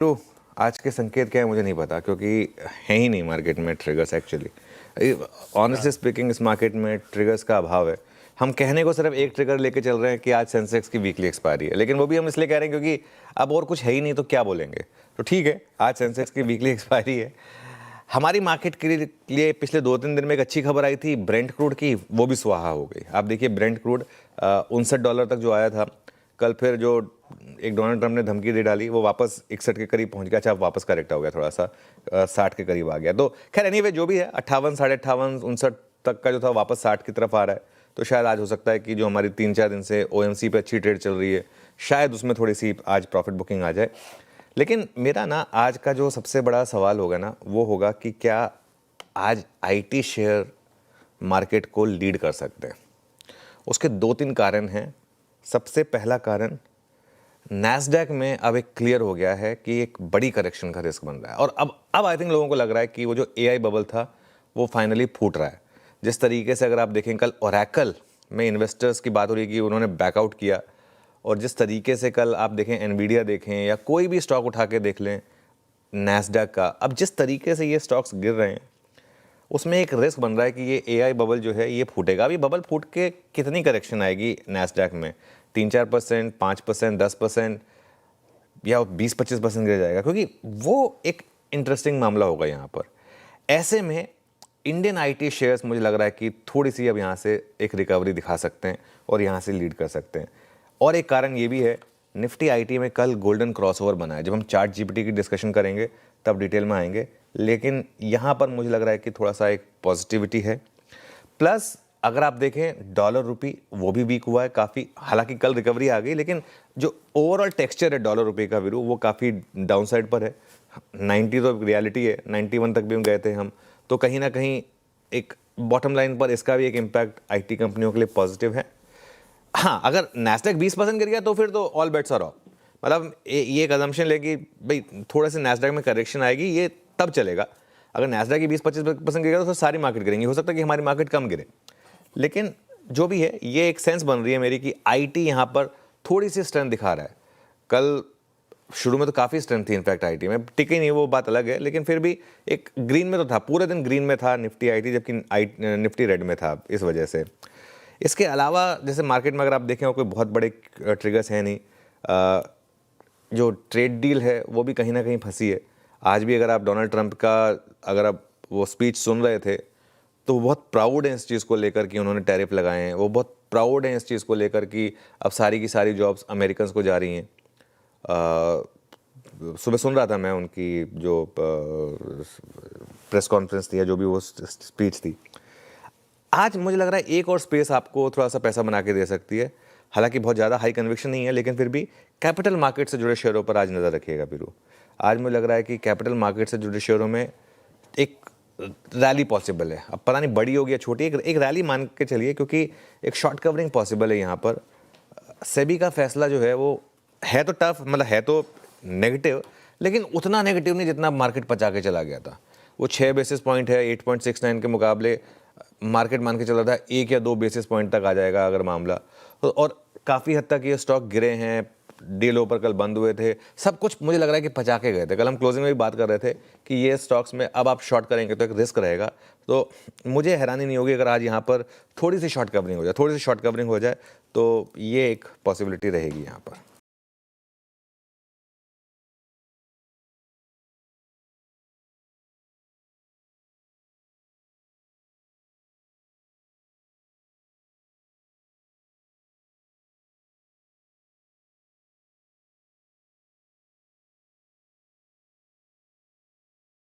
तो आज के संकेत क्या है मुझे नहीं पता, क्योंकि है ही नहीं मार्केट में ट्रिगर्स एक्चुअली। ऑनेस्टली स्पीकिंग इस मार्केट में ट्रिगर्स का अभाव है। हम कहने को सिर्फ एक ट्रिगर लेके चल रहे हैं कि आज सेंसेक्स की वीकली एक्सपायरी है, लेकिन वो भी हम इसलिए कह रहे हैं क्योंकि अब और कुछ है ही नहीं तो क्या बोलेंगे। तो ठीक है, आज सेंसेक्स की वीकली एक्सपायरी है। हमारी मार्केट के लिए पिछले 2-3 दिन में एक अच्छी खबर आई थी ब्रेंट क्रूड की, वो भी स्वाहा हो गई। आप देखिए ब्रेंट क्रूड $59 तक जो आया था, कल फिर जो एक डोनाल्ड ट्रंप ने धमकी दे डाली वो वापस 61 के करीब पहुंच गया। अच्छा, वापस करेक्ट हो गया थोड़ा सा, 60 के करीब आ गया। तो खैर एनीवे जो भी है, 58, 58.5, 59 तक का जो था वापस 60 की तरफ आ रहा है। तो शायद आज हो सकता है कि जो हमारी 3-4 दिन से ओएमसी पे अच्छी ट्रेड चल रही है, शायद उसमें थोड़ी सी आज प्रॉफिट बुकिंग आ जाए। लेकिन मेरा ना आज का जो सबसे बड़ा सवाल होगा ना, वो होगा कि क्या आज आईटी शेयर मार्केट को लीड कर सकते हैं। उसके 2-3 कारण हैं। सबसे पहला कारण, नैस्डैक में अब एक क्लियर हो गया है कि एक बड़ी करेक्शन का रिस्क बन रहा है, और अब आई थिंक लोगों को लग रहा है कि वो जो एआई बबल था वो फाइनली फूट रहा है। जिस तरीके से अगर आप देखें, कल ओरेकल में इन्वेस्टर्स की बात हो रही है कि उन्होंने बैकआउट किया, और जिस तरीके से कल आप देखें एनवीडिया देखें या कोई भी स्टॉक उठा के देख लें नैस्डैक का, अब जिस तरीके से ये स्टॉक्स गिर रहे हैं उसमें एक रिस्क बन रहा है कि ये एआई बबल जो है ये फूटेगा। अभी बबल फूट के कितनी करेक्शन आएगी नैस्डैक में? 3-4%, 5%, 10% या 20-25% गिर जाएगा, क्योंकि वो एक इंटरेस्टिंग मामला होगा यहाँ पर। ऐसे में इंडियन आईटी शेयर्स मुझे लग रहा है कि थोड़ी सी अब यहाँ से एक रिकवरी दिखा सकते हैं और यहाँ से लीड कर सकते हैं। और एक कारण ये भी है, निफ्टी आईटी में कल गोल्डन क्रॉसओवर बना है। जब हम चार्ट जीपीटी की डिस्कशन करेंगे तब डिटेल में आएंगे, लेकिन यहाँ पर मुझे लग रहा है कि थोड़ा सा एक पॉजिटिविटी है। प्लस अगर आप देखें डॉलर रुपी, वो भी वीक हुआ है काफ़ी। हालांकि कल रिकवरी आ गई, लेकिन जो ओवरऑल टेक्सचर है डॉलर रुपये का वीरू, वो काफ़ी डाउन साइड पर है। 90 तो रियलिटी है, 91 तक भी हम गए थे हम। तो कहीं ना कहीं एक बॉटम लाइन पर इसका भी एक इम्पैक्ट आईटी कंपनियों के लिए पॉजिटिव है। हाँ, अगर नैस्डैक 20% गिर गया तो फिर तो ऑल बेट्स आर ऑफ। मतलब ये एक अजम्पशन ले कि भाई थोड़े से नैस्डैक में करेक्शन आएगी, ये तब चलेगा। अगर नैस्डैक की 20-25% गिरेगा तो फिर सारी मार्केट गिरेंगी। हो सकता है कि हमारी मार्केट कम गिरे, लेकिन जो भी है ये एक सेंस बन रही है मेरी कि आईटी यहाँ पर थोड़ी सी स्ट्रेंथ दिखा रहा है। कल शुरू में तो काफ़ी स्ट्रेंथ थी इनफैक्ट आईटी में, टिके नहीं, वो बात अलग है, लेकिन फिर भी एक ग्रीन में तो था, पूरे दिन ग्रीन में था निफ्टी आईटी, जबकि निफ्टी रेड में था इस वजह से। इसके अलावा जैसे मार्केट में अगर आप देखें कोई बहुत बड़े ट्रिगर्स हैं नहीं। जो ट्रेड डील है वो भी कहीं ना कहीं फंसी है। आज भी अगर आप डोनाल्ड ट्रंप का अगर आप वो स्पीच सुन रहे थे तो वो बहुत प्राउड हैं इस चीज़ को लेकर कि उन्होंने टैरिफ लगाए हैं। वो बहुत प्राउड हैं इस चीज़ को लेकर कि अब सारी की सारी जॉब्स अमेरिकन्स को जा रही हैं। सुबह सुन रहा था मैं उनकी जो प्रेस कॉन्फ्रेंस थी या जो भी वो स्पीच थी। आज मुझे लग रहा है एक और स्पेस आपको थोड़ा सा पैसा बना के दे सकती है। हालांकि बहुत ज़्यादा हाई कन्विक्शन नहीं है, लेकिन फिर भी कैपिटल मार्केट से जुड़े शेयरों पर आज नज़र रखिएगा पीरू। आज मुझे लग रहा है कि कैपिटल मार्केट से जुड़े शेयरों में एक रैली पॉसिबल है। अब पता नहीं बड़ी होगी या छोटी, एक रैली मान के चलिए, क्योंकि एक शॉर्ट कवरिंग पॉसिबल है यहाँ पर। सेबी का फैसला जो है वो है तो टफ, मतलब है तो नेगेटिव, लेकिन उतना नेगेटिव नहीं जितना मार्केट पचा के चला गया था। वो 6 बेसिस पॉइंट है 8.69 के मुकाबले, मार्केट मान के चल रहा था 1 या 2 बेसिस पॉइंट तक आ जाएगा अगर मामला तो। और काफ़ी हद तक ये स्टॉक गिरे हैं, डे लो पर कल बंद हुए थे, सब कुछ मुझे लग रहा है कि पचा के गए थे। कल हम क्लोजिंग में भी बात कर रहे थे कि ये स्टॉक्स में अब आप शॉर्ट करेंगे तो एक रिस्क रहेगा। तो मुझे हैरानी नहीं होगी अगर आज यहाँ पर थोड़ी सी शॉर्ट कवरिंग हो जाए, तो ये एक पॉसिबिलिटी रहेगी यहाँ पर।